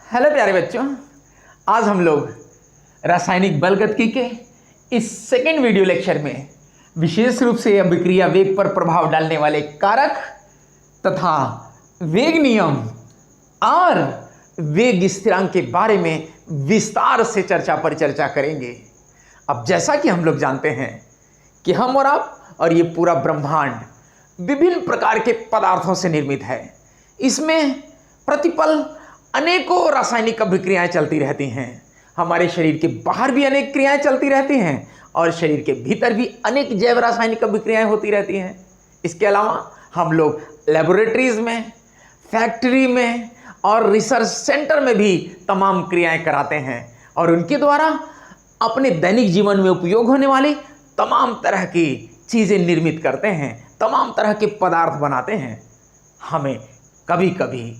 Hello प्यारे बच्चों, आज हम लोग रासायनिक बलगतिकी के इस सेकेंड वीडियो लेक्चर में विशेष रूप से अभिक्रिया वेग पर प्रभाव डालने वाले कारक तथा वेग नियम और वेग स्थिरांक के बारे में विस्तार से चर्चा करेंगे। अब जैसा कि हम लोग जानते हैं कि हम और आप और ये पूरा ब्रह्मांड विभिन्न प्रकार के पदार्थों से निर्मित है। इसमें प्रतिपल अनेकों रासायनिक अभिक्रियाएं चलती रहती हैं। हमारे शरीर के बाहर भी अनेक क्रियाएं चलती रहती हैं और शरीर के भीतर भी अनेक जैव रासायनिक अभिक्रियाएं होती रहती हैं। इसके अलावा हम लोग लेबोरेटरीज में, फैक्ट्री में और रिसर्च सेंटर में भी तमाम क्रियाएं कराते हैं और उनके द्वारा अपने दैनिक जीवन में उपयोग होने वाली तमाम तरह की चीज़ें निर्मित करते हैं, तमाम तरह के पदार्थ बनाते हैं। हमें कभी कभी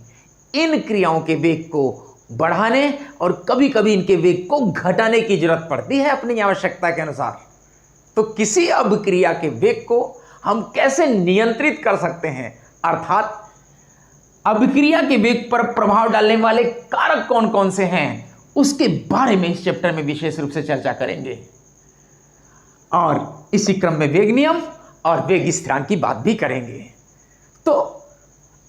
इन क्रियाओं के वेग को बढ़ाने और कभी कभी इनके वेग को घटाने की जरूरत पड़ती है अपनी आवश्यकता के अनुसार। तो किसी अभिक्रिया के वेग को हम कैसे नियंत्रित कर सकते हैं, अर्थात अभिक्रिया के वेग पर प्रभाव डालने वाले कारक कौन कौन से हैं, उसके बारे में इस चैप्टर में विशेष रूप से चर्चा करेंगे और इसी क्रम में वेग नियम और वेग स्थिरांक की बात भी करेंगे। तो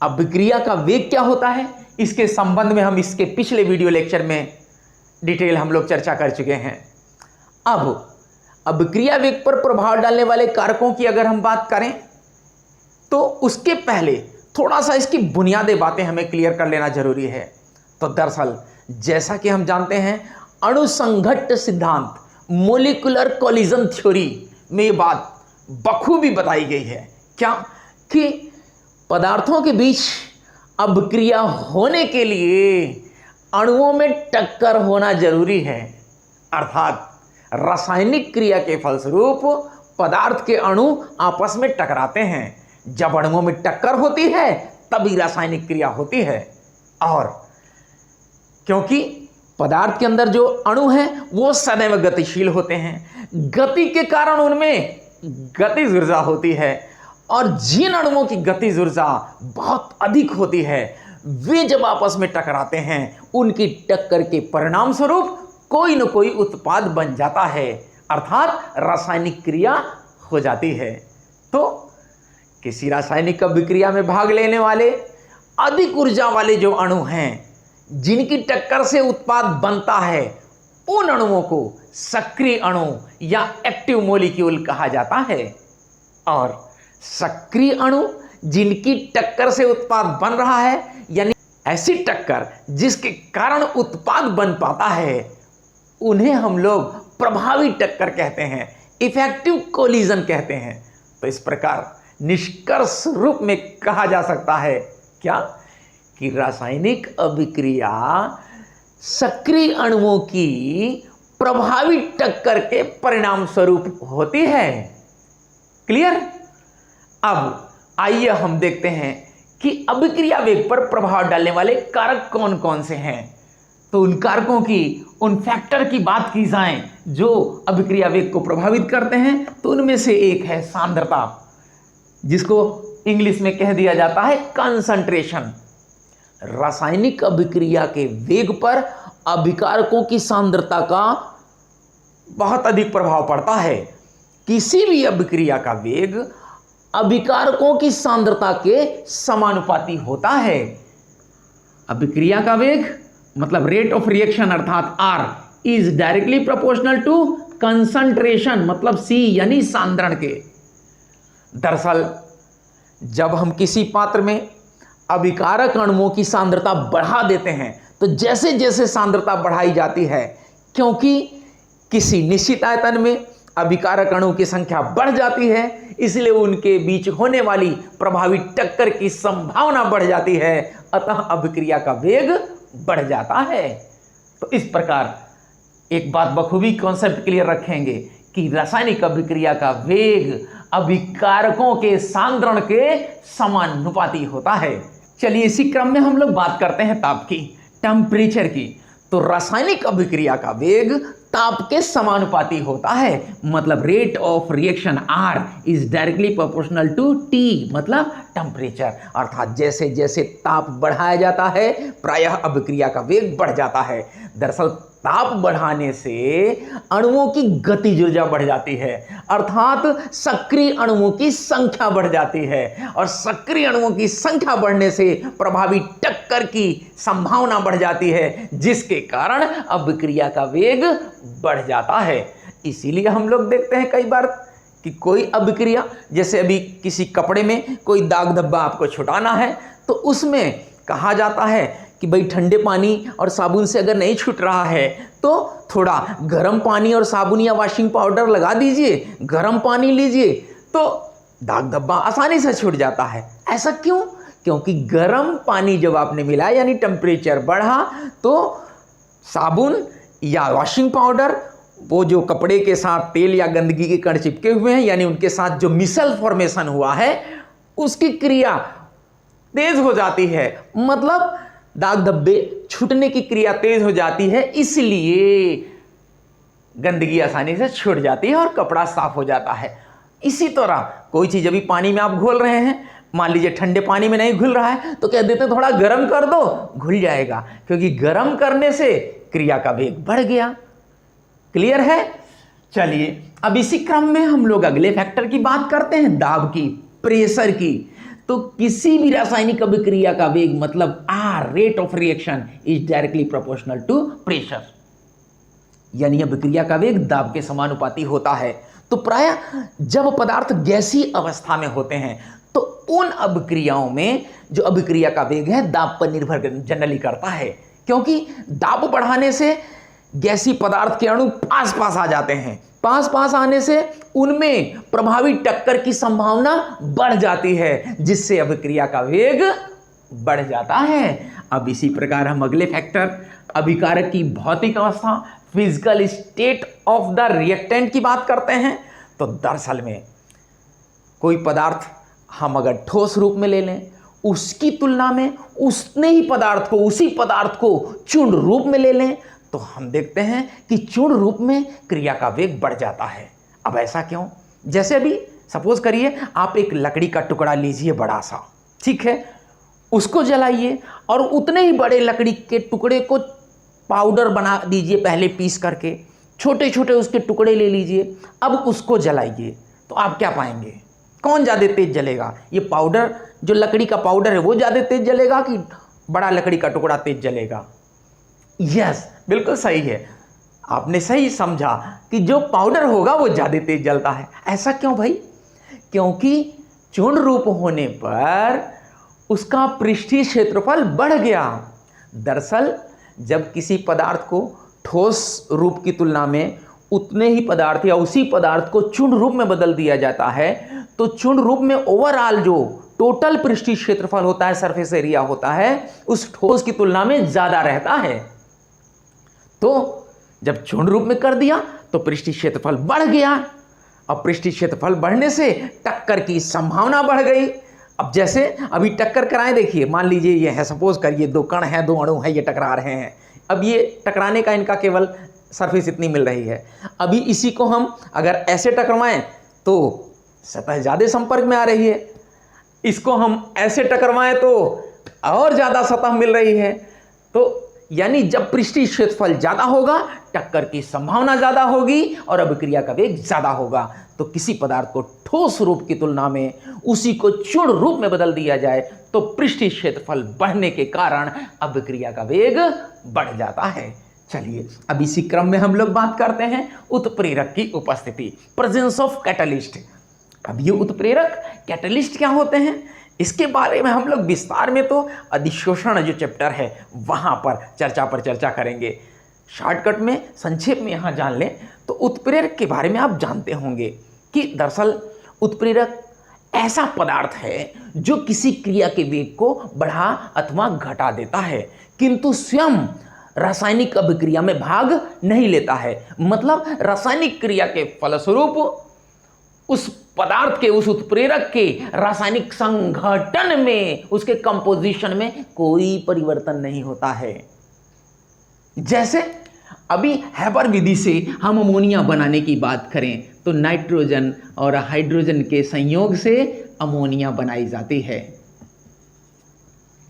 अभिक्रिया का वेग क्या होता है, इसके संबंध में हम इसके पिछले वीडियो लेक्चर में डिटेल हम लोग चर्चा कर चुके हैं। अब अभिक्रिया वेग पर प्रभाव डालने वाले कारकों की अगर हम बात करें तो उसके पहले थोड़ा सा इसकी बुनियादी बातें हमें क्लियर कर लेना जरूरी है। तो दरअसल जैसा कि हम जानते हैं, अणुसंघट्ट सिद्धांत, मोलिकुलर कोलिजन थ्योरी में ये बात बखूबी बताई गई है क्या कि पदार्थों के बीच अभिक्रिया होने के लिए अणुओं में टक्कर होना जरूरी है। अर्थात रासायनिक क्रिया के फलस्वरूप पदार्थ के अणु आपस में टकराते हैं। जब अणुओं में टक्कर होती है तभी रासायनिक क्रिया होती है। और क्योंकि पदार्थ के अंदर जो अणु हैं वो सदैव गतिशील होते हैं, गति के कारण उनमें गतिज ऊर्जा होती है और जिन अणुओं की गतिज ऊर्जा बहुत अधिक होती है वे जब आपस में टकराते हैं उनकी टक्कर के परिणाम स्वरूप कोई न कोई उत्पाद बन जाता है, अर्थात रासायनिक क्रिया हो जाती है। तो किसी रासायनिक अभिक्रिया में भाग लेने वाले अधिक ऊर्जा वाले जो अणु हैं जिनकी टक्कर से उत्पाद बनता है, उन अणुओं को सक्रिय अणु या एक्टिव मॉलिक्यूल कहा जाता है। और सक्रिय अणु जिनकी टक्कर से उत्पाद बन रहा है, यानी ऐसी टक्कर जिसके कारण उत्पाद बन पाता है, उन्हें हम लोग प्रभावी टक्कर कहते हैं, इफेक्टिव कोलिजन कहते हैं। तो इस प्रकार निष्कर्ष रूप में कहा जा सकता है क्या कि रासायनिक अभिक्रिया सक्रिय अणुओं की प्रभावी टक्कर के परिणाम स्वरूप होती है। क्लियर? अब आइए हम देखते हैं कि अभिक्रिया वेग पर प्रभाव डालने वाले कारक कौन कौन से हैं। तो उन कारकों की, उन फैक्टर की बात की जाए जो अभिक्रिया वेग को प्रभावित करते हैं, तो उनमें से एक है सांद्रता, जिसको इंग्लिश में कह दिया जाता है कंसंट्रेशन। रासायनिक अभिक्रिया के वेग पर अभिकारकों की सांद्रता का बहुत अधिक प्रभाव पड़ता है। किसी भी अभिक्रिया का वेग अभिकारकों की सांद्रता के समानुपाती होता है। अभिक्रिया का वेग मतलब रेट ऑफ रिएक्शन अर्थात R is directly proportional to concentration मतलब C यानी सांद्रण के। दरअसल जब हम किसी पात्र में अभिकारक अणुओं की सांद्रता बढ़ा देते हैं तो जैसे जैसे सांद्रता बढ़ाई जाती है, क्योंकि किसी निश्चित आयतन में अभिकारक अणु की संख्या बढ़ जाती है, इसलिए उनके बीच होने वाली प्रभावी टक्कर की संभावना बढ़ जाती है, अतः अभिक्रिया का वेग बढ़ जाता है। तो इस प्रकार एक बात बखूबी कॉन्सेप्ट क्लियर रखेंगे कि रासायनिक अभिक्रिया का वेग अभिकारकों के सांद्रण के समानुपाती होता है। चलिए इसी क्रम में हम लोग बात करते हैं ताप की, टेम्परेचर की। तो रासायनिक अभिक्रिया का वेग ताप के समानुपाती होता है, मतलब rate of reaction R is directly proportional to T मतलब टेम्परेचर, अर्थात जैसे जैसे ताप बढ़ाया जाता है प्रायः अभिक्रिया का वेग बढ़ जाता है। दरअसल ताप बढ़ाने से अणुओं की गतिज ऊर्जा बढ़ जाती है, अर्थात सक्रिय अणुओं की संख्या बढ़ जाती है, और सक्रिय अणुओं की संख्या बढ़ने से प्रभावी टक्कर की संभावना बढ़ जाती है, जिसके कारण अभिक्रिया का वेग बढ़ जाता है। इसीलिए हम लोग देखते हैं कई बार कि कोई अभिक्रिया, जैसे अभी किसी कपड़े में कोई दाग धब्बा आपको छुटाना है, तो उसमें कहा जाता है कि भाई ठंडे पानी और साबुन से अगर नहीं छूट रहा है तो थोड़ा गर्म पानी और साबुन या वॉशिंग पाउडर लगा दीजिए, गर्म पानी लीजिए, तो दाग धब्बा आसानी से छूट जाता है। ऐसा क्यों? क्योंकि गर्म पानी जब आपने मिलाया यानी टेम्परेचर बढ़ा, तो साबुन या वॉशिंग पाउडर, वो जो कपड़े के साथ तेल या गंदगी के कण चिपके हुए हैं, यानी उनके साथ जो मिसल फॉर्मेशन हुआ है, उसकी क्रिया तेज हो जाती है, मतलब दाग धब्बे छूटने की क्रिया तेज हो जाती है, इसलिए गंदगी आसानी से छूट जाती है और कपड़ा साफ हो जाता है। इसी तरह कोई चीज अभी पानी में आप घोल रहे हैं, मान लीजिए ठंडे पानी में नहीं घुल रहा है, तो कह देते थोड़ा गर्म कर दो, घुल जाएगा, क्योंकि गर्म करने से क्रिया का वेग बढ़ गया। क्लियर है? चलिए अब इसी क्रम में हम लोग अगले फैक्टर की बात करते हैं, दाब की, प्रेशर की। तो किसी भी रासायनिक अभिक्रिया का वेग मतलब R, rate of reaction, is directly proportional to pressure, यानी अभिक्रिया का वेग दाब के समानुपाती होता है। तो प्रायः जब पदार्थ गैसीय अवस्था में होते हैं तो उन अभिक्रियाओं में जो अभिक्रिया का वेग है दाब पर निर्भर जनरली करता है, क्योंकि दाब बढ़ाने से गैसीय पदार्थ के अणु पास पास आ जाते हैं, पास पास आने से उनमें प्रभावी टक्कर की संभावना बढ़ जाती है, जिससे अभिक्रिया का वेग बढ़ जाता है। अब इसी प्रकार हम अगले फैक्टर, अभिकारक की भौतिक अवस्था, physical state of the reactant की बात करते हैं। तो दरअसल में कोई पदार्थ हम अगर ठोस रूप में ले लें, उसकी तुलना में उसी पदार्थ को चूर्ण रूप में ले लें, तो हम देखते हैं कि चूर्ण रूप में क्रिया का वेग बढ़ जाता है। अब ऐसा क्यों? जैसे अभी सपोज करिए आप एक लकड़ी का टुकड़ा लीजिए बड़ा सा, ठीक है, उसको जलाइए और उतने ही बड़े लकड़ी के टुकड़े को पाउडर बना दीजिए, पहले पीस करके छोटे छोटे उसके टुकड़े ले लीजिए, अब उसको जलाइए, तो आप क्या पाएंगे? कौन ज़्यादा तेज जलेगा? ये पाउडर, जो लकड़ी का पाउडर है वो ज़्यादा तेज जलेगा कि बड़ा लकड़ी का टुकड़ा तेज जलेगा? यस, बिल्कुल सही है, आपने सही समझा कि जो पाउडर होगा वो ज़्यादा तेज जलता है। ऐसा क्यों भाई? क्योंकि चूर्ण रूप होने पर उसका पृष्ठीय क्षेत्रफल बढ़ गया। दरअसल जब किसी पदार्थ को ठोस रूप की तुलना में उतने ही पदार्थ या उसी पदार्थ को चूर्ण रूप में बदल दिया जाता है, तो चूर्ण रूप में ओवरऑल जो टोटल पृष्ठीय क्षेत्रफल होता है, सरफेस एरिया होता है, उस ठोस की तुलना में ज़्यादा रहता है। तो जब चूर्ण रूप में कर दिया तो पृष्ठीय क्षेत्रफल बढ़ गया। अब पृष्ठीय क्षेत्रफल बढ़ने से टक्कर की संभावना बढ़ गई। अब जैसे अभी टक्कर कराएं, देखिए मान लीजिए ये है, सपोज करिए दो कण हैं, दो अणु हैं, ये टकरा रहे हैं। अब ये टकराने का इनका केवल सरफेस इतनी मिल रही है। अभी इसी को हम अगर ऐसे टकराएं तो सतह ज़्यादा संपर्क में आ रही है, इसको हम ऐसे टकराएं तो और ज़्यादा सतह मिल रही है। तो यानी जब पृष्ठीय क्षेत्रफल ज़्यादा होगा, टक्कर की संभावना ज़्यादा होगी और अभिक्रिया का वेग ज़्यादा होगा। तो किसी पदार्थ को ठोस रूप की तुलना में उसी को चूर्ण रूप में बदल दिया जाए तो पृष्ठीय क्षेत्रफल बढ़ने के कारण अभिक्रिया का वेग बढ़ जाता है। चलिए अब इसी क्रम में हम लोग बात करते हैं उत्प्रेरक की उपस्थिति, प्रेजेंस ऑफ कैटलिस्ट। अब ये उत्प्रेरक कैटलिस्ट क्या होते हैं, इसके बारे में हम लोग विस्तार में तो अधिशोषण जो चैप्टर है वहाँ पर चर्चा करेंगे। शॉर्टकट में, संक्षेप में यहाँ जान लें तो उत्प्रेरक के बारे में आप जानते होंगे कि दरअसल उत्प्रेरक ऐसा पदार्थ है जो किसी क्रिया के वेग को बढ़ा अथवा घटा देता है, किंतु स्वयं रासायनिक अभिक्रिया में भाग नहीं लेता है। मतलब रासायनिक क्रिया के फलस्वरूप उस पदार्थ के, उस उत्प्रेरक के रासायनिक संघटन में, उसके कंपोजिशन में कोई परिवर्तन नहीं होता है। जैसे अभी हैबर विधि से हम अमोनिया बनाने की बात करें तो नाइट्रोजन और हाइड्रोजन के संयोग से अमोनिया बनाई जाती है।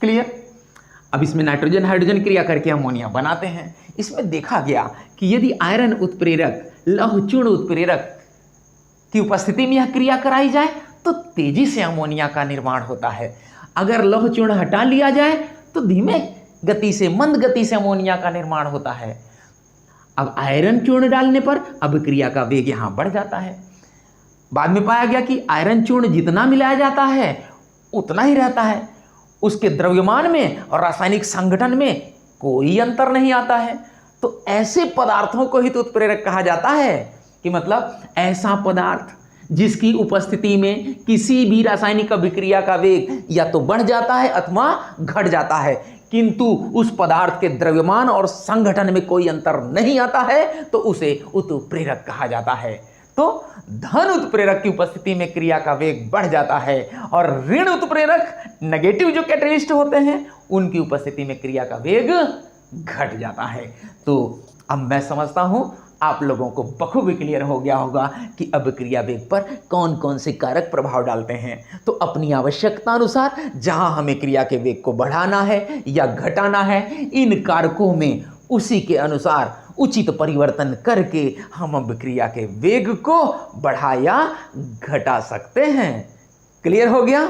क्लियर? अब इसमें नाइट्रोजन हाइड्रोजन क्रिया करके अमोनिया बनाते हैं। इसमें देखा गया कि यदि आयरन उत्प्रेरक लौह चूर्ण उत्प्रेरक की उपस्थिति में यह क्रिया कराई जाए तो तेजी से अमोनिया का निर्माण होता है। अगर लौह चूर्ण हटा लिया जाए तो धीमे गति से, मंद गति से अमोनिया का निर्माण होता है। अब आयरन चूर्ण डालने पर अभिक्रिया का वेग यहां बढ़ जाता है। बाद में पाया गया कि आयरन चूर्ण जितना मिलाया जाता है उतना ही रहता है, उसके द्रव्यमान में और रासायनिक संगठन में कोई अंतर नहीं आता है। तो ऐसे पदार्थों को ही तो उत्प्रेरक कहा जाता है कि मतलब ऐसा पदार्थ जिसकी उपस्थिति में किसी भी रासायनिक अभिक्रिया का वेग या तो बढ़ जाता है अथवा घट जाता है, किंतु उस पदार्थ के द्रव्यमान और संगठन में कोई अंतर नहीं आता है, तो उसे उत्प्रेरक कहा जाता है। तो धन उत्प्रेरक की उपस्थिति में क्रिया का वेग बढ़ जाता है और ऋण उत्प्रेरक, नेगेटिव जो कैटलिस्ट होते हैं, उनकी उपस्थिति में क्रिया का वेग घट जाता है। तो अब मैं समझता हूं आप लोगों को बखूबी क्लियर हो गया होगा कि अभिक्रिया वेग पर कौन कौन से कारक प्रभाव डालते हैं। तो अपनी आवश्यकता अनुसार जहां हमें क्रिया के वेग को बढ़ाना है या घटाना है, इन कारकों में उसी के अनुसार उचित परिवर्तन करके हम अभिक्रिया के वेग को बढ़ा या घटा सकते हैं। क्लियर हो गया?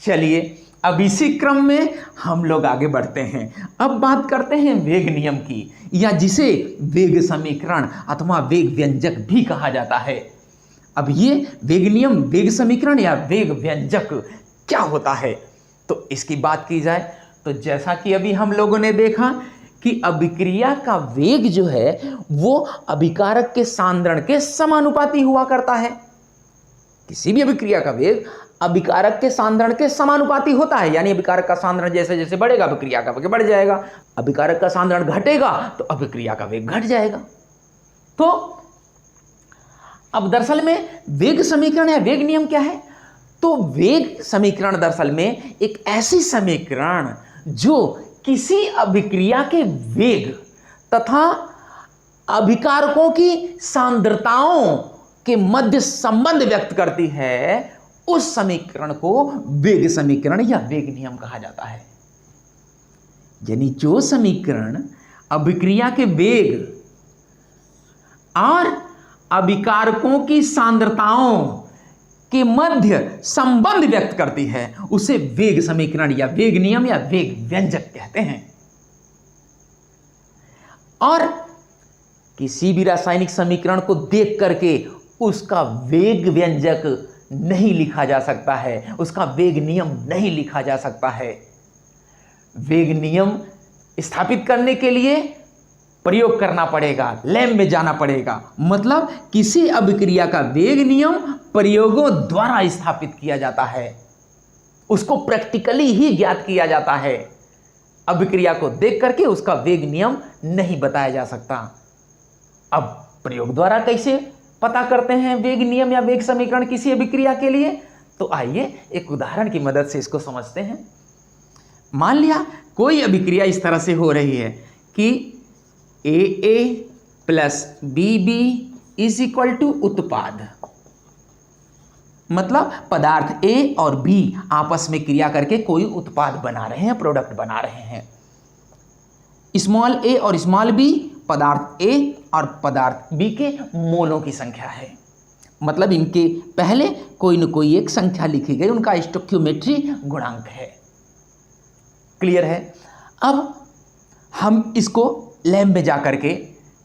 चलिए अब इसी क्रम में हम लोग आगे बढ़ते हैं। अब बात करते हैं वेग नियम की, या जिसे वेग समीकरण अथवा वेग व्यंजक भी कहा जाता है। अब ये वेग नियम, वेग समीकरण या वेग व्यंजक क्या होता है, तो इसकी बात की जाए तो जैसा कि अभी हम लोगों ने देखा कि अभिक्रिया का वेग जो है वो अभिकारक के सांद्रण के समानुपाती हुआ करता है। किसी भी अभिक्रिया का वेग अभिकारक के सांद्रण के समानुपाती होता है, यानी अभिकारक का सांद्रण जैसे जैसे बढ़ेगा अभिक्रिया का वेग बढ़ जाएगा, अभिकारक का सांद्रण घटेगा तो अभिक्रिया का वेग घट जाएगा। तो अब दरअसल में वेग समीकरण या वेग नियम क्या है? तो वेग समीकरण दरअसल में एक ऐसी समीकरण जो किसी अभिक्रिया के वेग तथा अभिकारकों की सांद्रताओं के मध्य संबंध व्यक्त करती है, उस समीकरण को वेग समीकरण या वेग नियम कहा जाता है। यानी जो समीकरण अभिक्रिया के वेग और अभिकारकों की सांद्रताओं के मध्य संबंध व्यक्त करती है, उसे वेग समीकरण या वेग नियम या वेग व्यंजक कहते हैं। और किसी भी रासायनिक समीकरण को देख करके उसका वेग व्यंजक नहीं लिखा जा सकता है, उसका वेग नियम नहीं लिखा जा सकता है। वेग नियम स्थापित करने के लिए प्रयोग करना पड़ेगा, लैब में जाना पड़ेगा। मतलब किसी अभिक्रिया का वेग नियम प्रयोगों द्वारा स्थापित किया जाता है, उसको प्रैक्टिकली ही ज्ञात किया जाता है। अभिक्रिया को देख करके उसका वेग नियम नहीं बताया जा सकता। अब प्रयोग द्वारा कैसे पता करते हैं वेग नियम या वेग समीकरण किसी अभिक्रिया के लिए? तो आइए एक उदाहरण की मदद से इसको समझते हैं। मान लिया कोई अभिक्रिया इस तरह से हो रही है कि AA plus BB is equal to उत्पाद, मतलब पदार्थ A और B आपस में क्रिया करके कोई उत्पाद बना रहे हैं, प्रोडक्ट बना रहे हैं। स्मॉल a और स्मॉल b पदार्थ A और पदार्थ B के मोलों की संख्या है। मतलब इनके पहले कोई न कोई एक संख्या लिखी गई, उनका स्टोइकियोमेट्री गुणांक है। क्लियर है? अब हम इसको लैब में जा करके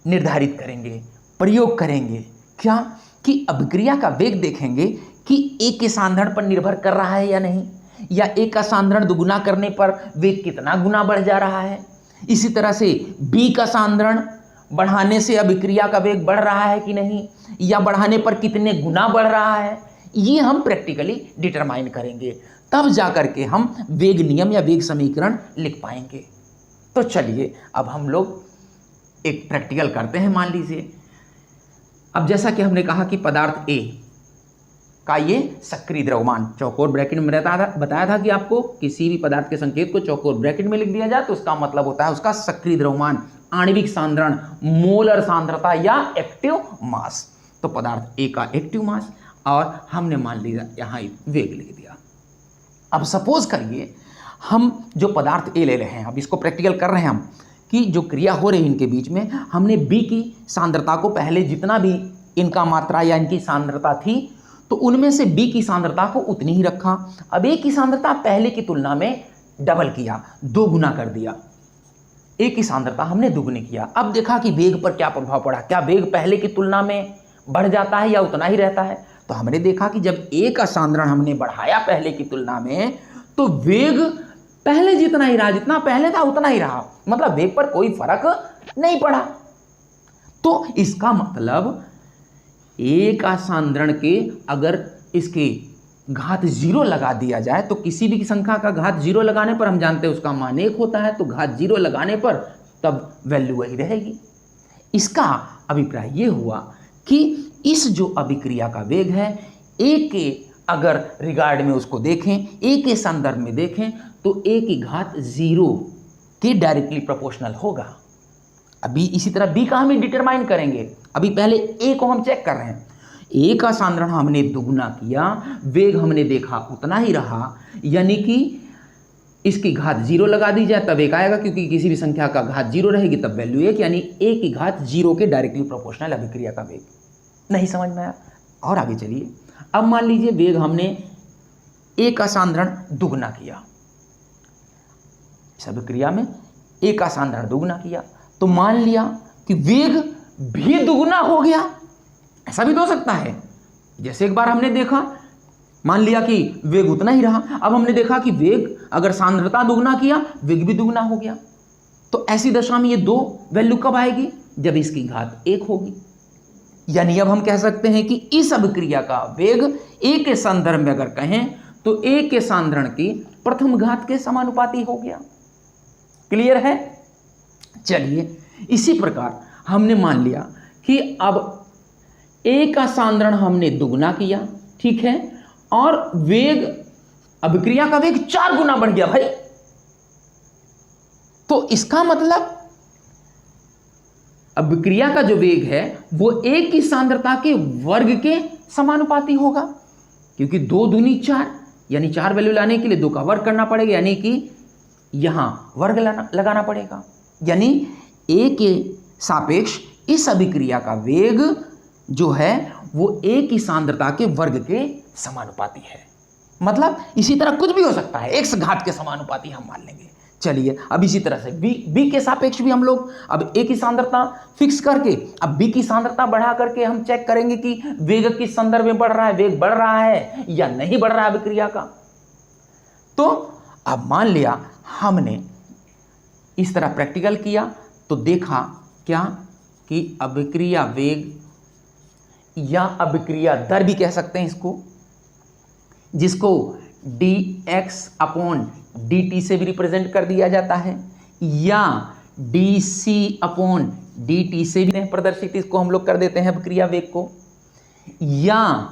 निर्धारित करेंगे, प्रयोग करेंगे। क्या कि अभिक्रिया का वेग देखेंगे कि A के सांद्रण पर निर्भर कर रहा है या नहीं, या A का सांद्रण दुगुना करने पर वेग कितना गुना बढ़ जा रहा है। इसी तरह से B का सांद्रण बढ़ाने से अभिक्रिया का वेग बढ़ रहा है कि नहीं, या बढ़ाने पर कितने गुना बढ़ रहा है, ये हम प्रैक्टिकली डिटरमाइन करेंगे। तब जा करके हम वेग नियम या वेग समीकरण लिख पाएंगे। तो चलिए अब हम लोग एक प्रैक्टिकल करते हैं। मान लीजिए अब जैसा कि हमने कहा कि पदार्थ A का ये सक्रिय द्रव्यमान चौकोर ब्रैकेट में रहता था, बताया था कि आपको किसी भी पदार्थ के संकेत को चौकोर ब्रैकेट में लिख दिया जाए तो उसका मतलब होता है उसका सक्रिय द्रव्यमान, आणविक सांद्रण, मोलर सांद्रता या एक्टिव मास। तो पदार्थ A का एक्टिव मास और हमने मान लिया यहाँ वेग लिख दिया। अब सपोज करिए हम जो पदार्थ ए ले रहे हैं, अब इसको प्रैक्टिकल कर रहे हैं हम, कि जो क्रिया हो रही है इनके बीच में, हमने बी की सांद्रता को पहले जितना भी इनका मात्रा या इनकी सांद्रता थी तो उनमें से बी की सांद्रता को उतनी ही रखा। अब ए की सांद्रता पहले की तुलना में डबल किया, 2 गुना कर दिया। ए की सांद्रता हमने दुगनी किया। अब देखा कि वेग पर क्या प्रभाव पड़ा, क्या वेग पहले की तुलना में बढ़ जाता है या उतना ही रहता है। तो हमने देखा कि जब ए का सांद्रण हमने बढ़ाया पहले की तुलना में, तो वेग पहले जितना ही रहा, जितना पहले था उतना ही रहा, मतलब वेग पर कोई फर्क नहीं पड़ा। तो इसका मतलब ए का सांद्रण के अगर इसके घात 0 लगा दिया जाए, तो किसी भी संख्या का घात 0 लगाने पर हम जानते हैं उसका मान 1 होता है, तो घात 0 लगाने पर तब वैल्यू वही रहेगी। इसका अभिप्राय ये हुआ कि इस जो अभिक्रिया का वेग है, ए के अगर रिगार्ड में उसको देखें, ए के संदर्भ में देखें, तो ए की घात 0 के डायरेक्टली प्रोपोर्शनल होगा। अभी इसी तरह बी का हम डिटरमाइन करेंगे। अभी पहले ए को हम चेक कर रहे हैं। ए का सांद्रण हमने दुगना किया, वेग हमने देखा उतना ही रहा, यानी कि इसकी घात 0 लगा दी जाए तब एक आएगा, क्योंकि किसी भी संख्या का घात 0 रहेगी तब वैल्यू 1, यानी ए की घात 0 के डायरेक्टली प्रोपोर्शनल अभिक्रिया का वेग। नहीं समझ में आया? और आगे चलिए। अब मान लीजिए वेग हमने ए का सांद्रण दुगना किया, इस अभिक्रिया में ए का सांद्रण दुगना किया, तो मान लिया कि वेग भी दुगना हो गया। ऐसा भी तो हो सकता है, जैसे एक बार हमने देखा, मान लिया कि वेग उतना ही रहा, अब हमने देखा कि वेग अगर सांद्रता दुगना किया, वेग भी दुगना हो गया। तो ऐसी दशा में ये 2 वैल्यू कब आएगी? जब इसकी घात 1 होगी। यानी अब हम कह सकते हैं कि इस अभिक्रिया का वेग ए के संदर्भ में अगर कहें तो ए के सांद्रण की प्रथम घात के समानुपाती हो गया। क्लियर है? चलिए, इसी प्रकार हमने मान लिया कि अब ए का सांद्रण हमने दुगना किया, ठीक है, और वेग, अभिक्रिया का वेग 4 गुना बढ़ गया भाई। तो इसका मतलब अभिक्रिया का जो वेग है वो ए की सांद्रता के वर्ग के समानुपाती होगा, क्योंकि 2 दूनी 4, यानी 4 वैल्यू लाने के लिए 2 का वर्ग करना पड़ेगा, यानी कि यहां वर्ग लगाना पड़ेगा। यानी ए के सापेक्ष इस अभिक्रिया का वेग जो है वो ए की सांद्रता के वर्ग के समानुपाती है। मतलब इसी तरह कुछ भी हो सकता है, x घात के समानुपाती हम मान लेंगे। चलिए, अब इसी तरह से b के सापेक्ष भी हम लोग अब a की सांद्रता फिक्स करके अब b की सांद्रता बढ़ा करके हम चेक करेंगे कि वेग किस संदर्भ में बढ़ रहा है, वेग बढ़ रहा है या नहीं बढ़ रहा है अभिक्रिया का। तो अब मान लिया हमने इस तरह प्रैक्टिकल किया तो देखा क्या कि अभिक्रिया वेग या अभिक्रिया दर भी कह सकते हैं इसको, जिसको dx/dt से भी रिप्रेजेंट कर दिया जाता है, या dc/dt से भी प्रदर्शित इसको हम लोग कर देते हैं अभिक्रिया वेग को, या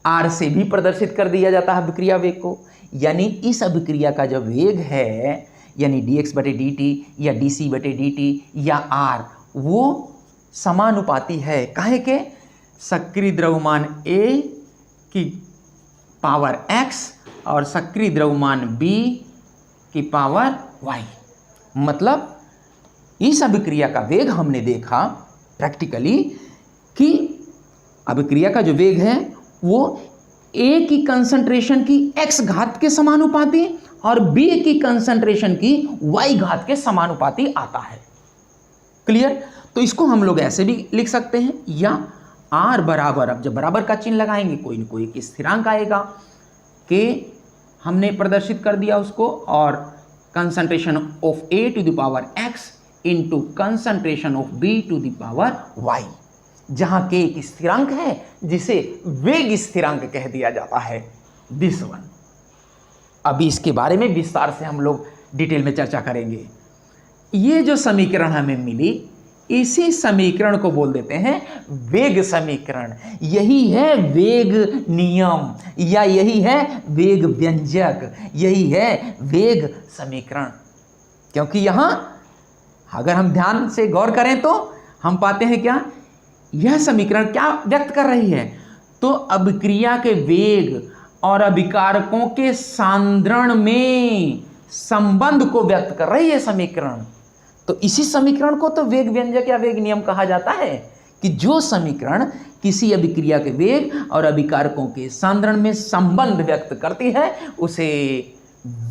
r से भी प्रदर्शित कर दिया जाता है अभिक्रिया वेग को। यानी इस अभिक्रिया का जो वेग है, यानी dx/dt या dc/dt या r, वो समानुपाती है काहे के? सक्रिय द्रव्यमान A की पावर x और सक्रिय द्रव्यमान B की पावर y। मतलब इस अभिक्रिया का वेग हमने देखा प्रैक्टिकली कि अभिक्रिया का जो वेग है वो A की कंसंट्रेशन की x घात के समानुपाती और B की कंसंट्रेशन की y घात के समानुपाती आता है। क्लियर? तो इसको हम लोग ऐसे भी लिख सकते हैं, या r बराबर, अब जब बराबर का चिन्ह लगाएंगे कोई न कोई एक स्थिरांक आएगा कि हमने प्रदर्शित कर दिया उसको, और concentration of A to the power x into concentration of B to the power y, जहां k एक स्थिरांक है जिसे वेग स्थिरांक कह दिया जाता है, दिस वन। अभी इसके बारे में विस्तार से हम लोग डिटेल में चर्चा करेंगे। ये जो समीकरण हमें मिली, इसी समीकरण को बोल देते हैं वेग समीकरण। यही है वेग नियम, या यही है वेग व्यंजक, यही है वेग समीकरण। क्योंकि यहां अगर हम ध्यान से गौर करें तो हम पाते हैं क्या, यह समीकरण क्या व्यक्त कर रही है? तो अभिक्रिया के वेग और अभिकारकों के सांद्रण में संबंध को व्यक्त कर रही है समीकरण। तो इसी समीकरण को तो वेग व्यंजक या वेग नियम कहा जाता है कि जो समीकरण किसी अभिक्रिया के वेग और अभिकारकों के सांद्रण में संबंध व्यक्त करती है उसे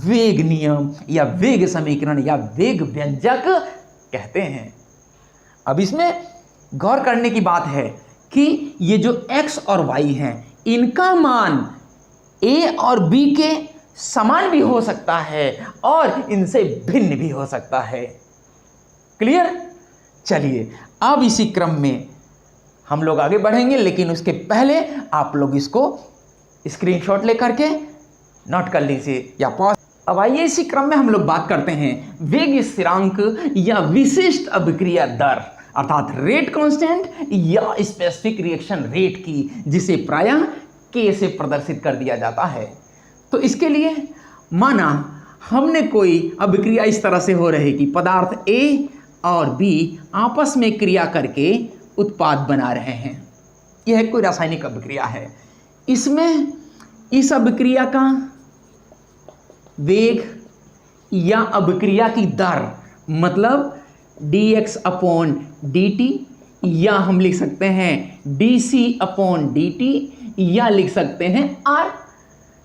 वेग नियम या वेग समीकरण या वेग व्यंजक कहते हैं। अब इसमें गौर करने की बात है कि ये जो x और y हैं इनका मान a और b के समान भी हो सकता है और इनसे भिन्न भी हो सकता है। क्लियर? चलिए अब इसी क्रम में हम लोग आगे बढ़ेंगे, लेकिन उसके पहले आप लोग इसको स्क्रीनशॉट लेकर के नोट कर लीजिए या पॉज। अब आइए इसी क्रम में हम लोग बात करते हैं वेग स्थिरांक या विशिष्ट अभिक्रिया दर अर्थात रेट कांस्टेंट या स्पेसिफिक रिएक्शन रेट की, जिसे प्रायः के से प्रदर्शित कर दिया जाता है। तो इसके लिए माना हमने कोई अभिक्रिया इस तरह से हो रही कि पदार्थ A और B आपस में क्रिया करके उत्पाद बना रहे हैं। यह कोई रासायनिक अभिक्रिया है। इसमें इस अभिक्रिया का वेग या अभिक्रिया की दर मतलब dx/dt या हम लिख सकते हैं dc/dt या लिख सकते हैं R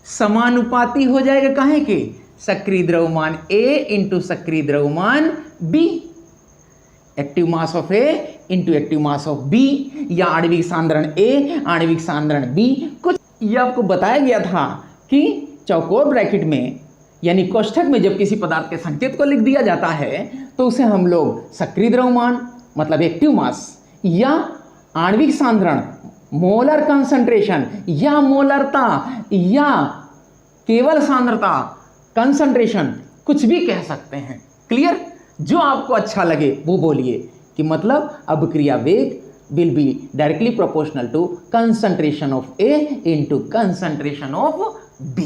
समानुपाती हो जाएगा काहे के सक्रिय द्रव्यमान A इंटू सक्रिय द्रव्यमान B, active mass of A into active mass of B या आणविक सांद्रण A आणविक सांद्रण B। कुछ ये आपको बताया गया था कि चौकोर ब्रैकेट में यानी कोष्ठक में जब किसी पदार्थ के संकेत को लिख दिया जाता है तो उसे हम लोग सक्रिय द्रव्यमान मतलब एक्टिव मास या आणविक सांद्रण मोलर कंसंट्रेशन या मोलरता या केवल सांद्रता कंसंट्रेशन कुछ भी कह सकते हैं। क्लियर? जो आपको अच्छा लगे वो बोलिए कि मतलब अभिक्रिया वेग will be directly proportional to concentration of A into concentration of B।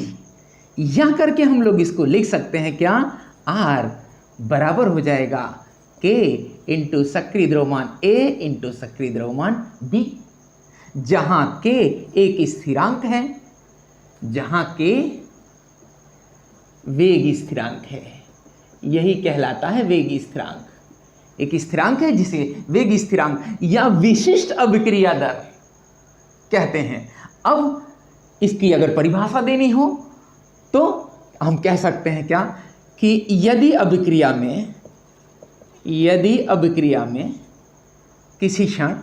या करके हम लोग इसको लिख सकते हैं क्या, R बराबर हो जाएगा K इंटू सक्रिय द्रव्यमान A इंटू सक्रिय द्रव्यमान B, जहां K एक स्थिरांक है, जहां K वेग स्थिरांक है। यही कहलाता है वेग स्थिरांक। एक स्थिरांक है जिसे वेग स्थिरांक या विशिष्ट अभिक्रिया दर कहते हैं। अब इसकी अगर परिभाषा देनी हो तो हम कह सकते हैं क्या कि यदि अभिक्रिया में किसी क्षण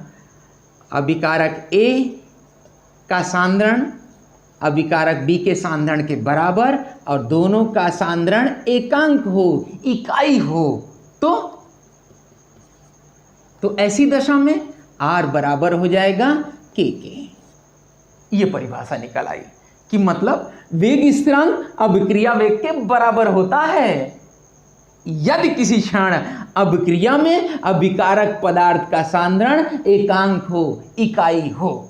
अभिकारक A का सांद्रण अभिकारक B के सांद्रण के बराबर और दोनों का सांद्रण एकांक हो, इकाई हो, तो ऐसी दशा में R बराबर हो जाएगा K के। ये परिभाषा निकल आई कि मतलब वेग स्थिरांक अभिक्रिया वेग के बराबर होता है यदि किसी क्षण अभिक्रिया में अभिकारक पदार्थ का सांद्रण एकांक हो, इकाई हो।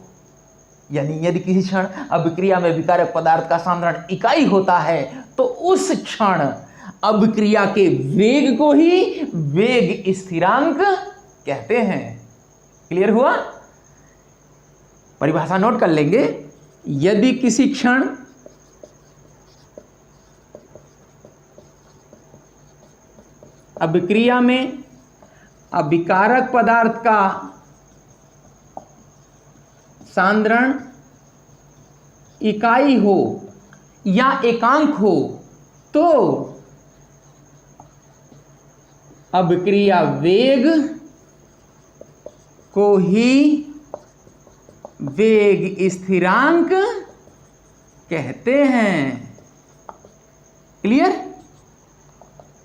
यानी यदि किसी क्षण अभिक्रिया में अभिकारक पदार्थ का सांद्रण इकाई होता है तो उस क्षण अभिक्रिया के वेग को ही वेग स्थिरांक कहते हैं। क्लियर हुआ? परिभाषा नोट कर लेंगे। यदि किसी क्षण अभिक्रिया में अभिकारक पदार्थ का सांद्रण इकाई हो या एकांक हो तो अभिक्रिया वेग को ही वेग स्थिरांक कहते हैं। क्लियर?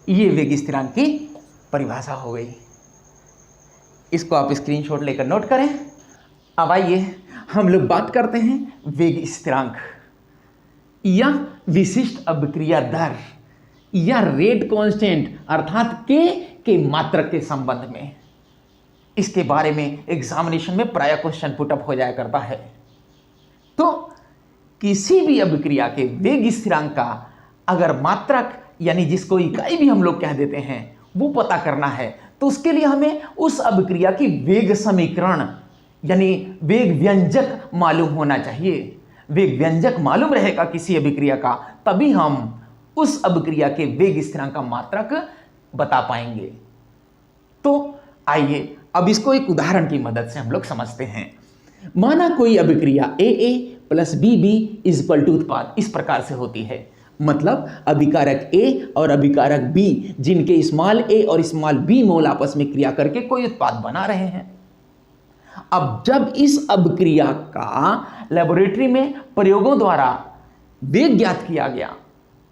ये वेग स्थिरांक की परिभाषा हो गई। इसको आप स्क्रीनशॉट लेकर नोट करें। अब आइए हम लोग बात करते हैं वेग स्थिरांक या विशिष्ट अभिक्रिया दर या रेट कांस्टेंट अर्थात के मात्रक के संबंध में। इसके बारे में एग्जामिनेशन में प्राय क्वेश्चन पुटअप हो जाया करता है। तो किसी भी अभिक्रिया के वेग स्थिरांक का अगर मात्रक यानी जिसको इकाई भी हम लोग कह देते हैं वो पता करना है तो उसके लिए हमें उस अभिक्रिया की वेग समीकरण यानी वेग व्यंजक मालूम होना चाहिए। वेग व्यंजक मालूम रहेगा किसी अभिक्रिया का, तभी हम उस अभिक्रिया के वेग स्थिरांक का मात्रक बता पाएंगे। तो आइए अब इसको एक उदाहरण की मदद से हम लोग समझते हैं। माना कोई अभिक्रिया AA plus BB is equal to उत्पाद इस प्रकार से होती है, मतलब अभिकारक A और अभिकारक B जिनके स्मॉल a और स्मॉल b मोल आपस में क्रिया करके कोई उत्पाद बना रहे हैं। अब जब इस अभिक्रिया का लेबोरेटरी में प्रयोगों द्वारा वेग ज्ञात किया गया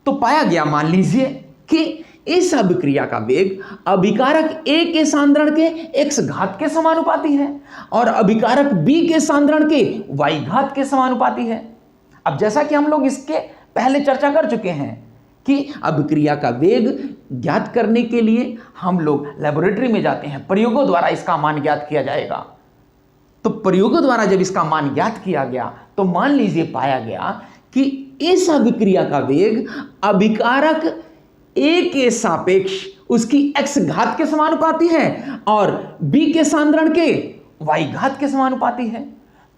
तो पाया गया, मान लीजिए कि इस अभिक्रिया का वेग अभिकारक A के सांद्रण के x घात के समानुपाती है और अभिकारक B के सांद्रण के y घात के समानुपाती है। अब जैसा कि हम लोग इसके पहले चर्चा कर चुके हैं कि अभिक्रिया का वेग ज्ञात करने के लिए हम लोग लेबोरेटरी में जाते हैं, प्रयोगों द्वारा इसका मान ज्ञात किया जाएगा। तो प्रयोगों द्वारा जब इसका मान ज्ञात किया गया तो मान लीजिए पाया गया कि इस अभिक्रिया का वेग अभिकारक A के सापेक्ष उसकी x घात के समानुपाती है और B के सांद्रण के y घात के समानुपाती है।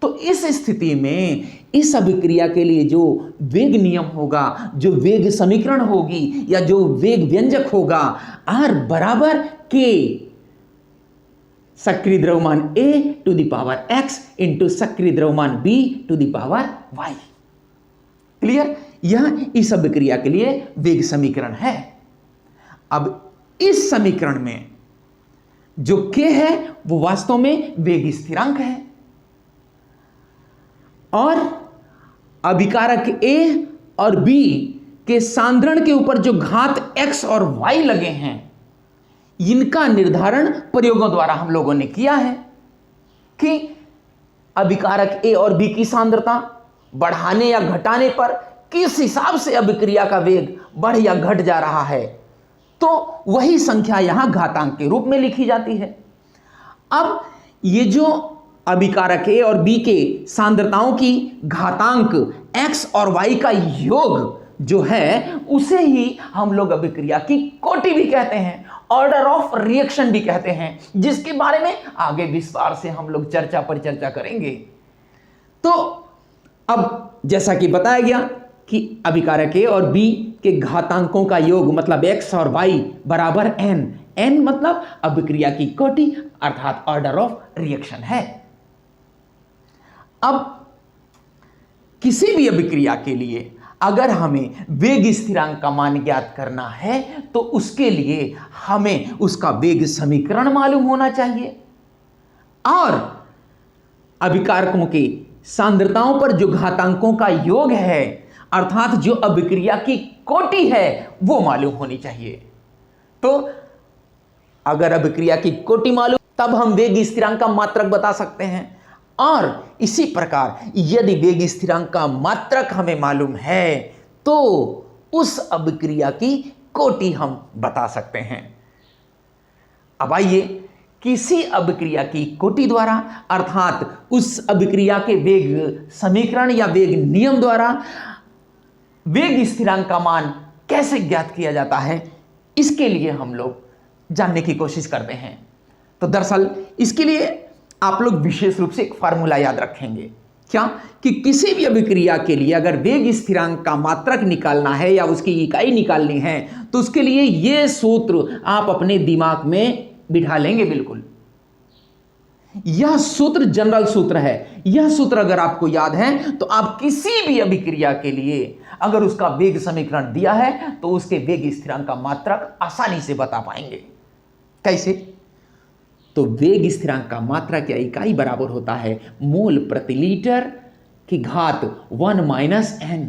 तो इस स्थिति में इस अभिक्रिया के लिए जो वेग नियम होगा, जो वेग समीकरण होगी या जो वेग व्यंजक होगा, R बराबर K सक्रिय द्रव्यमान A to the power x into सक्रिय द्रव्यमान B to the power y। Clear? यह इस अभिक्रिया के लिए वेग समीकरण है। अब इस समीकरण में जो K है वो वास्तव में वेग स्थिरांक है और अभिकारक A और B के सांद्रण के ऊपर जो घात x और y लगे हैं, इनका निर्धारण प्रयोगों द्वारा हम लोगों ने किया है कि अभिकारक A और B की सांद्रता बढ़ाने या घटाने पर किस हिसाब से अभिक्रिया का वेग बढ़ या घट जा रहा है, तो वही संख्या यहां घातांक के रूप में लिखी जाती है। अब ये जो अभिकारक A और B के सांद्रताओं की घातांक x और y का योग जो है उसे ही हम लोग अभिक्रिया की कोटि भी कहते हैं, ऑर्डर ऑफ रिएक्शन भी कहते हैं, जिसके बारे में आगे विस्तार से हम लोग परिचर्चा करेंगे। तो अब जैसा कि बताया गया कि अभिकारक A और B के घातांकों का योग मतलब x और y बराबर n, n मतलब अभिक्रिया की कोटि अर्थात ऑर्डर ऑफ रिएक्शन है। अब किसी भी अभिक्रिया के लिए अगर हमें वेग स्थिरांक का मान ज्ञात करना है तो उसके लिए हमें उसका वेग समीकरण मालूम होना चाहिए और अभिकारकों की सांद्रताओं पर जो घातांकों का योग है अर्थात जो अभिक्रिया की कोटि है वो मालूम होनी चाहिए। तो अगर अभिक्रिया की कोटि मालूम तब हम वेग स्थिरांक का मात्रक बता सकते हैं और इसी प्रकार यदि वेग स्थिरांक का मात्रक हमें मालूम है तो उस अभिक्रिया की कोटि हम बता सकते हैं। अब आइए किसी अभिक्रिया की कोटि द्वारा अर्थात उस अभिक्रिया के वेग समीकरण या वेग नियम द्वारा वेग स्थिरांक का मान कैसे ज्ञात किया जाता है, इसके लिए हम लोग जानने की कोशिश करते हैं। तो दरअसल इसके लिए आप लोग विशेष रूप से एक फार्मूला याद रखेंगे, क्या कि किसी भी अभिक्रिया के लिए अगर वेग स्थिरांक का मात्रक निकालना है या उसकी इकाई निकालनी है तो उसके लिए यह सूत्र आप अपने दिमाग में बिठा लेंगे। बिल्कुल यह सूत्र जनरल सूत्र है। यह सूत्र अगर आपको याद है तो आप किसी भी अभिक्रिया के लिए अगर उसका वेग समीकरण दिया है तो उसके वेग स्थिरांक का मात्रक आसानी से बता पाएंगे। कैसे? तो वेग स्थिरांक का मात्रक या इकाई बराबर होता है मोल प्रति लीटर की घात 1 माइनस n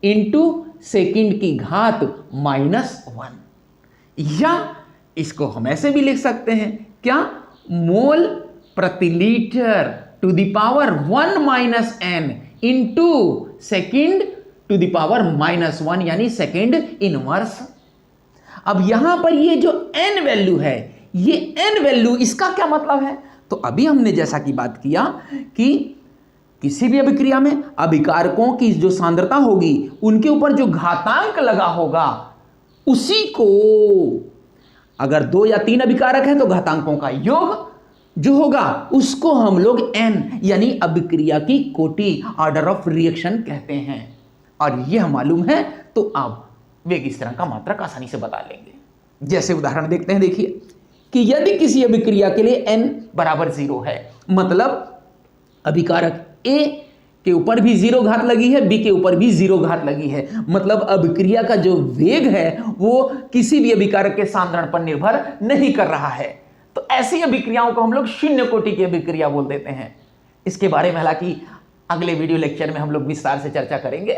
इंटू सेकेंड की घात -1, या इसको हम ऐसे भी लिख सकते हैं, क्या? मोल प्रति litre to the power 1 minus n into second to the power -1 यानी सेकेंड इनवर्स। अब यहां पर ये जो n वैल्यू है, ये n वैल्यू, इसका क्या मतलब है? तो अभी हमने जैसा कि बात किया कि किसी भी अभिक्रिया में अभिकारकों की जो सांद्रता होगी उनके ऊपर जो घातांक लगा होगा उसी को, अगर 2 या 3 अभिकारक है तो घातांकों का योग जो होगा उसको हम लोग n यानी अभिक्रिया की कोटि, ऑर्डर ऑफ रिएक्शन कहते हैं। और यह मालूम है तो आप वेग स्थिरांक का मात्रक आसानी से बता लेंगे। जैसे उदाहरण देखते हैं, देखिए कि यदि किसी अभिक्रिया के लिए n बराबर 0 है, मतलब अभिकारक A के ऊपर भी 0 घात लगी है, B के ऊपर भी 0 घात लगी है, मतलब अभिक्रिया का जो वेग है वो किसी भी अभिकारक के सांद्रण पर निर्भर नहीं कर रहा है। तो ऐसी अभिक्रियाओं को हम लोग शून्य कोटि की अभिक्रिया बोल देते हैं। इसके बारे में हालांकि अगले वीडियो लेक्चर में हम लोग विस्तार से चर्चा करेंगे।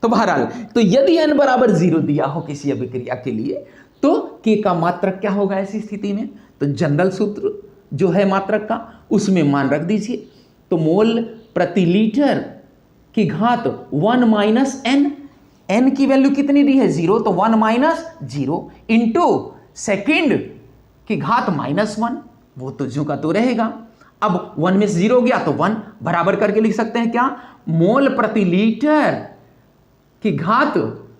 तो बहरहाल, तो यदि n बराबर 0 दिया हो किसी अभिक्रिया के लिए, तो k का मात्रक क्या होगा ऐसी स्थिति में? तो जनरल सूत्र जो है मात्रक का, उसमें मान रख दीजिए। तो मोल प्रति लीटर की घात 1 माइनस n, n की वैल्यू कितनी दी है? 0, तो 1 माइनस 0 इंटू सेकेंड की घात -1, वो तो जो का तो रहेगा। अब 1 में से 0 गया तो 1, बराबर करके लिख सकते हैं क्या? मोल प्रति लीटर की घात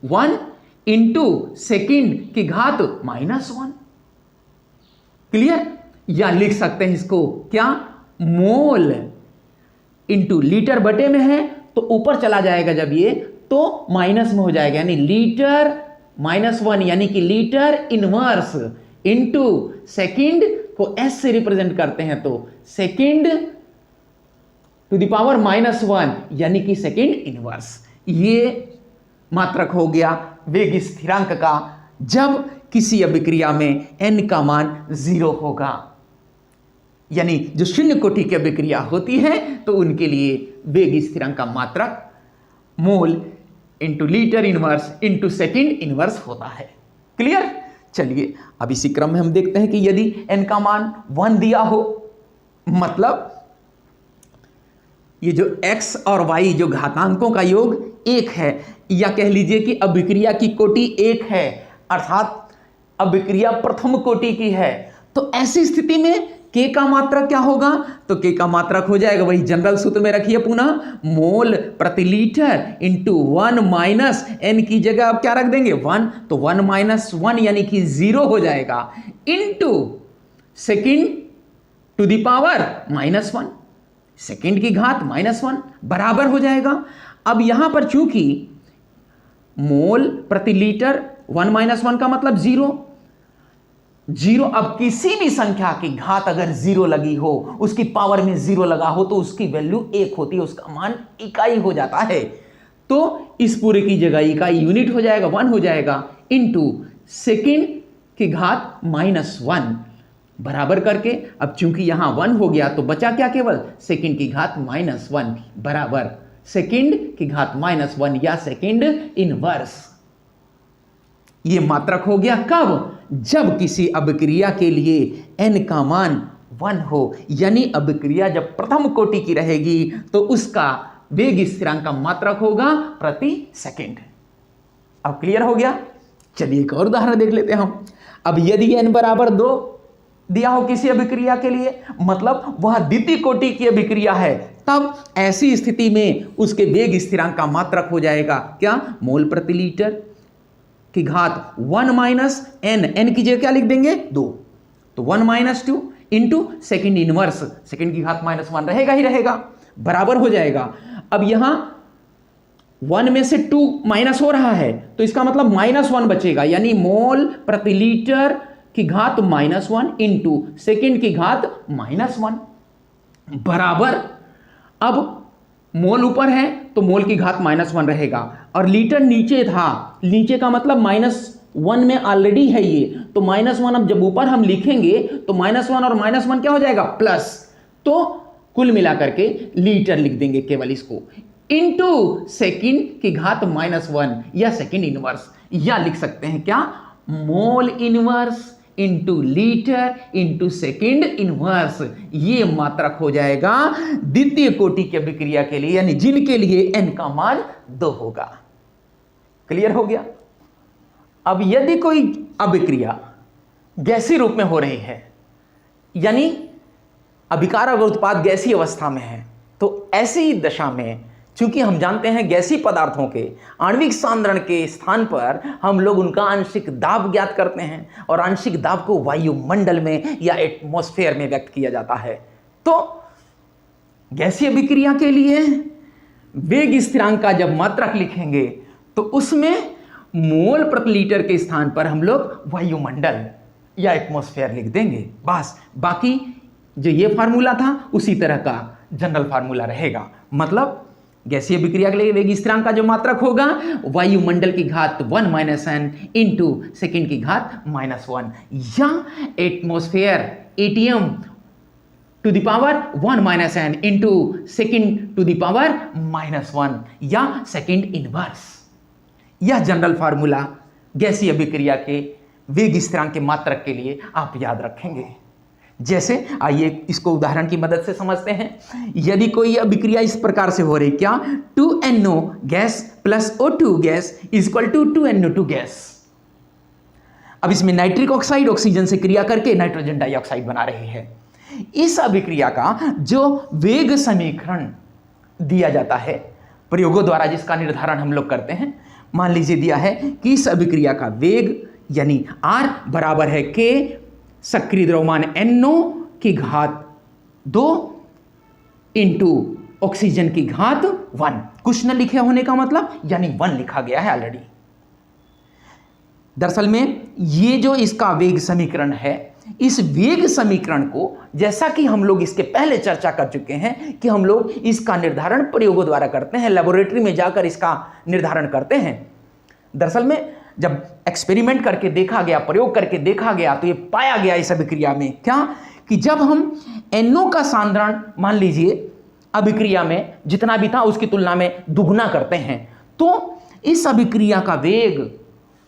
1 इंटू सेकेंड की घात -1। क्लियर? या लिख सकते हैं इसको क्या? मोल इंटू लीटर बटे में है तो ऊपर चला जाएगा जब ये, तो माइनस में हो जाएगा, यानी लीटर -1 यानी कि लीटर इनवर्स इंटू सेकेंड को s से रिप्रेजेंट करते हैं तो सेकेंड टू द पावर -1 यानी कि सेकेंड इनवर्स। ये मात्रक हो गया वेग स्थिरांक का जब किसी अभिक्रिया में n का मान 0 होगा, यानी जो शून्य कोटि की अभिक्रिया होती है तो उनके लिए वेग स्थिरांक का मात्रक mole into litre inverse into second inverse होता है। क्लियर? चलिए अब इसी क्रम में हम देखते हैं कि यदि n का मान 1 दिया हो, मतलब ये जो x और y जो घातांकों का योग 1 है, या कह लीजिए कि अभिक्रिया की कोटि 1 है, अर्थात अभिक्रिया प्रथम कोटि की है, तो ऐसी स्थिति में k का मात्रक क्या होगा? तो k का मात्रक हो जाएगा वही जनरल सूत्र में रखिए पुनः, मोल प्रति लीटर इंटू 1 माइनस n की जगह आप क्या रख देंगे? 1, तो 1 माइनस 1 यानी कि 0 हो जाएगा, into second to the power -1, second की घात -1 बराबर हो जाएगा। अब यहां पर चूंकि मोल प्रति लीटर 1 माइनस 1 का मतलब 0, अब किसी भी संख्या की घात अगर 0 लगी हो, उसकी पावर में 0 लगा हो, तो उसकी वैल्यू 1 होती है, उसका मान इकाई हो जाता है। तो इस पूरे की जगह इकाई यूनिट हो जाएगा, 1 हो जाएगा, इंटू सेकेंड की घात -1 बराबर करके, अब चूंकि यहां 1 हो गया तो बचा क्या? केवल सेकेंड की घात -1 बराबर सेकेंड की घात -1 या सेकेंड इनवर्स। ये मात्रक हो गया कब? जब किसी अभिक्रिया के लिए n का मान 1 हो, यानी अभिक्रिया जब प्रथम कोटि की रहेगी तो उसका वेग स्थिरांक का मात्रक होगा प्रति सेकेंड। अब क्लियर हो गया? चलिए एक और उदाहरण देख लेते हैं हम। अब यदि n बराबर 2 दिया हो किसी अभिक्रिया के लिए, मतलब वह द्वितीय कोटि की अभिक्रिया है, तब ऐसी स्थिति में उसके वेग स्थिरांक का मात्रक हो जाएगा क्या? मोल प्रति लीटर की घात 1 माइनस n की जगह क्या लिख देंगे? 2, तो 1 minus 2 into second inverse, second की घात -1 रहेगा ही रहेगा, बराबर हो जाएगा। अब यहां 1 में से 2 माइनस हो रहा है तो इसका मतलब -1 बचेगा, यानी मोल प्रति लीटर की घात -1 इंटू सेकेंड की घात -1 बराबर, अब मोल ऊपर है तो मोल की घात -1 रहेगा, और लीटर नीचे था, नीचे का मतलब -1 में ऑलरेडी है ये, तो -1 अब जब ऊपर हम लिखेंगे तो -1 और -1 क्या हो जाएगा? प्लस, तो कुल मिलाकर के लीटर लिख देंगे केवल इसको, इंटू सेकेंड की घात -1 या सेकेंड इनवर्स, या लिख सकते हैं क्या? Mole inverse into litre into second inverse. ये मात्रक हो जाएगा द्वितीय कोटि की अभिक्रिया के लिए, यानी जिनके लिए n का मान 2 होगा। क्लियर हो गया? अब यदि कोई अभिक्रिया गैसीय रूप में हो रही है, यानी अभिकारक और उत्पाद गैसीय अवस्था में है, तो ऐसी दशा में क्योंकि हम जानते हैं गैसीय पदार्थों के आणविक सांद्रण के स्थान पर हम लोग उनका आंशिक दाब ज्ञात करते हैं और आंशिक दाब को वायुमंडल में या एटमॉस्फेयर में व्यक्त किया जाता है। तो गैसीय अभिक्रिया के लिए वेग स्थिरांक का जब मात्रक लिखेंगे तो उसमें मोल प्रति लीटर के स्थान पर हम लोग वायुमंडल या एटमॉस्फेयर लिख देंगे बस। बाकी जो ये फार्मूला था उसी तरह का जनरल फार्मूला रहेगा। मतलब गैसीय अभिक्रिया के लिए वेग स्थिरांक का जो मात्रक होगा वायुमंडल की घात 1 - n इंटू सेकेंड की घात -1 या atmosphere ATM to the power 1 - n into second to the power -1 या सेकेंड इनवर्स। यह जनरल फार्मूला गैसीय अभिक्रिया के वेग स्थिरांक के मात्रक के लिए आप याद रखेंगे। जैसे आइए इसको उदाहरण की मदद से समझते हैं। यदि कोई अभिक्रिया इस प्रकार से हो रही, क्या 2NO gas plus O2 gas equal to 2NO2 gas. अब इसमें नाइट्रिक ऑक्साइड ऑक्सीजन से क्रिया करके नाइट्रोजन डाइऑक्साइड बना रही है। इस अभिक्रिया का जो वेग समीकरण दिया जाता है प्रयोगों द्वारा, जिसका निर्धारण हम लोग करते हैं, मान लीजिए दिया है कि इस अभिक्रिया का वेग यानी R बराबर है K सक्रिय द्रव्यमान NO की घात 2 इंटू ऑक्सीजन की घात 1। कुछ न लिखे होने का मतलब यानी 1 लिखा गया है ऑलरेडी। दरअसल में ये जो इसका वेग समीकरण है, इस वेग समीकरण को जैसा कि हम लोग इसके पहले चर्चा कर चुके हैं कि हम लोग इसका निर्धारण प्रयोगों द्वारा करते हैं, लेबोरेटरी में जाकर इसका निर्धारण करते हैं। दरअसल में जब एक्सपेरिमेंट करके देखा गया, प्रयोग करके देखा गया, तो ये पाया गया इस अभिक्रिया में क्या कि जब हम NO का सांद्रण मान लीजिए अभिक्रिया में जितना भी था उसकी तुलना में दुगुना करते हैं तो इस अभिक्रिया का वेग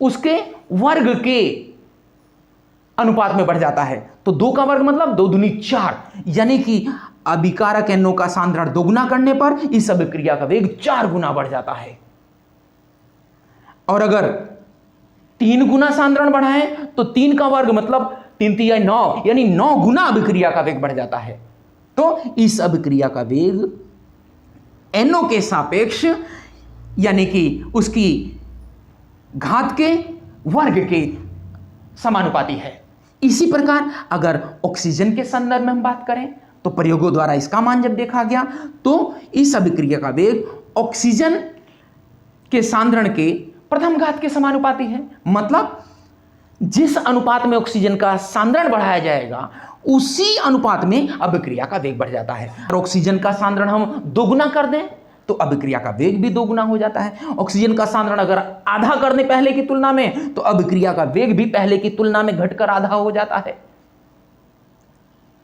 उसके वर्ग के अनुपात में बढ़ जाता है। तो 2 का वर्ग मतलब 2 दूनी 4, यानी कि अभिकारक NO का सांद्रण दोगुना करने पर इस अभिक्रिया का वेग 4 गुना बढ़ जाता है। और अगर 3 गुना सांद्रण बढ़ाएं तो 3 का वर्ग मतलब 3 × 3 = 9, यानी 9 गुना अभिक्रिया का वेग बढ़ जाता है। तो इस अभिक्रिया का वेग NO के सापेक्ष यानी कि उसकी घात के वर्ग के समानुपाती है। इसी प्रकार अगर ऑक्सीजन के संदर्भ में हम बात करें तो प्रयोगों द्वारा इसका मान जब देखा गया तो इस अभिक्रिया का वेग ऑक्सीजन के सांद्रण के प्रथम घात के समानुपाती है। मतलब जिस अनुपात में ऑक्सीजन का सांद्रण बढ़ाया जाएगा उसी अनुपात में अभिक्रिया का वेग बढ़ जाता है। और ऑक्सीजन का सांद्रण हम दोगुना कर दें तो अभिक्रिया का वेग भी दोगुना हो जाता है। ऑक्सीजन का सांद्रण अगर आधा कर दें पहले की तुलना में तो अभिक्रिया का वेग भी पहले की तुलना में घटकर आधा हो जाता है।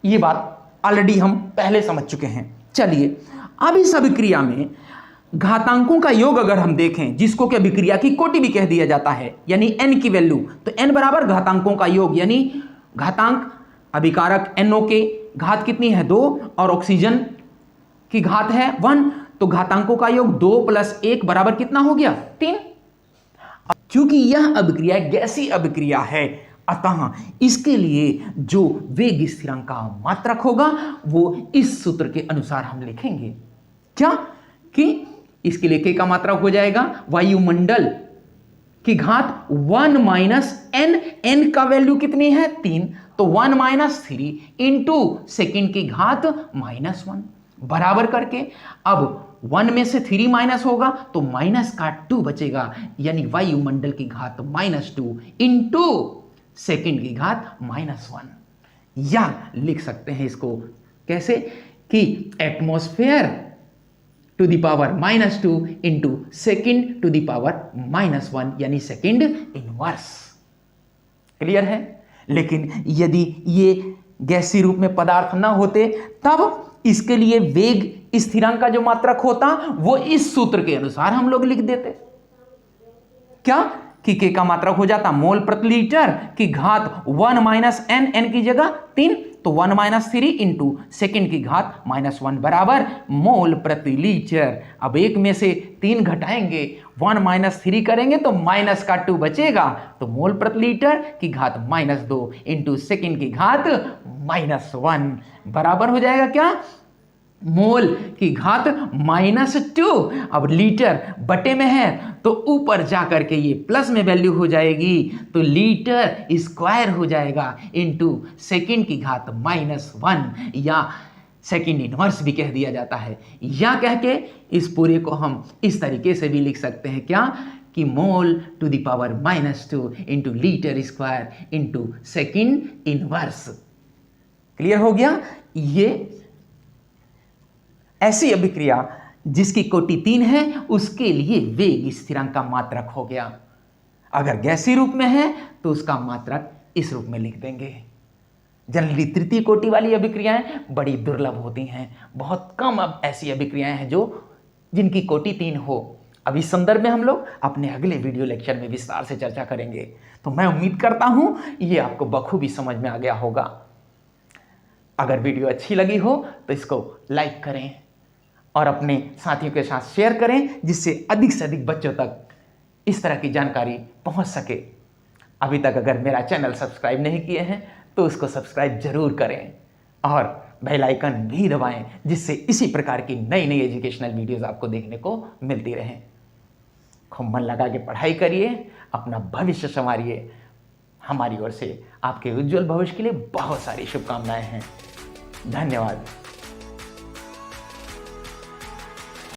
यह बात ऑलरेडी हम पहले समझ चुके हैं। चलिए अब इस अभिक्रिया में घातांकों का योग अगर हम देखें, जिसको कि अभिक्रिया की कोटि भी कह दिया जाता है, यानी n की वैल्यू, तो n बराबर घातांकों का योग, यानी घातांक अभिकारक NO के घात कितनी है 2 और ऑक्सीजन की घात है 1, तो घातांकों का योग 2 + 1 बराबर कितना हो गया 3। क्योंकि यह अभिक्रिया गैसीय अभिक्रिया है, अतः इसके लिए जो वेग स्थिरांक का मात्रक होगा वो इस सूत्र के अनुसार हम लिखेंगे। क्या कि इसके लिए K का मात्रक हो जाएगा वायुमंडल की घात 1 - n, n का वैल्यू कितनी है 3, तो 1 - 3 इंटू सेकेंड की घात -1 बराबर करके अब 1 में से 3 माइनस होगा तो माइनस का 2 बचेगा, यानी वायुमंडल की घात -2 इंटू सेकेंड की घात -1। या लिख सकते हैं इसको कैसे कि atmosphere to the power -2 into second to the power -1, यानी सेकेंड इनवर्स। क्लियर है? लेकिन यदि ये गैसीय रूप में पदार्थ ना होते तब इसके लिए वेग स्थिरांक का जो मात्रक होता वो इस सूत्र के अनुसार हम लोग लिख देते। क्या कि K का मात्रक हो जाता मोल प्रति लीटर की घात 1 - n, n की जगह 3, तो 1 - 3 इंटू सेकेंड की घात -1 बराबर मोल प्रति लीटर। अब 1 में से 3 घटाएंगे, 1 - 3 करेंगे तो माइनस का 2 बचेगा, तो मोल प्रति लीटर की घात -2 इंटू सेकेंड की घात -1 बराबर हो जाएगा क्या मोल की घात -2। अब लीटर बटे में है तो ऊपर जा करके ये प्लस में वैल्यू हो जाएगी, तो लीटर स्क्वायर हो जाएगा इनटू सेकंड की घात -1, या सेकंड इनवर्स भी कह दिया जाता है। या कह के इस पूरे को हम इस तरीके से भी लिख सकते हैं, क्या कि mole to the power -2 into litre square into second inverse. Clear हो गया? ये ऐसी अभिक्रिया जिसकी कोटि 3 है उसके लिए वेग स्थिरांक का मात्रक हो गया। अगर गैसीय रूप में है तो उसका मात्रक इस रूप में लिख देंगे। जनरली तृतीय कोटि वाली अभिक्रियाएं बड़ी दुर्लभ होती हैं, बहुत कम अब ऐसी अभिक्रियाएं हैं जो जिनकी कोटि 3 हो। अब इस संदर्भ में हम लोग अपने अगले वीडियो लेक्चर में विस्तार से चर्चा करेंगे। तो मैं उम्मीद करता हूं ये आपको बखूबी समझ में आ गया होगा। अगर वीडियो अच्छी लगी हो तो इसको लाइक करें और अपने साथियों के साथ शेयर करें, जिससे अधिक से अधिक बच्चों तक इस तरह की जानकारी पहुंच सके। अभी तक अगर मेरा चैनल सब्सक्राइब नहीं किए हैं तो उसको सब्सक्राइब जरूर करें और बेल आइकन भी दबाएं, जिससे इसी प्रकार की नई नई एजुकेशनल वीडियोस आपको देखने को मिलती रहें। खूब मन लगा के पढ़ाई करिए, अपना भविष्य संवारिए। हमारी ओर से आपके उज्जवल भविष्य के लिए बहुत सारी शुभकामनाएं हैं। धन्यवाद।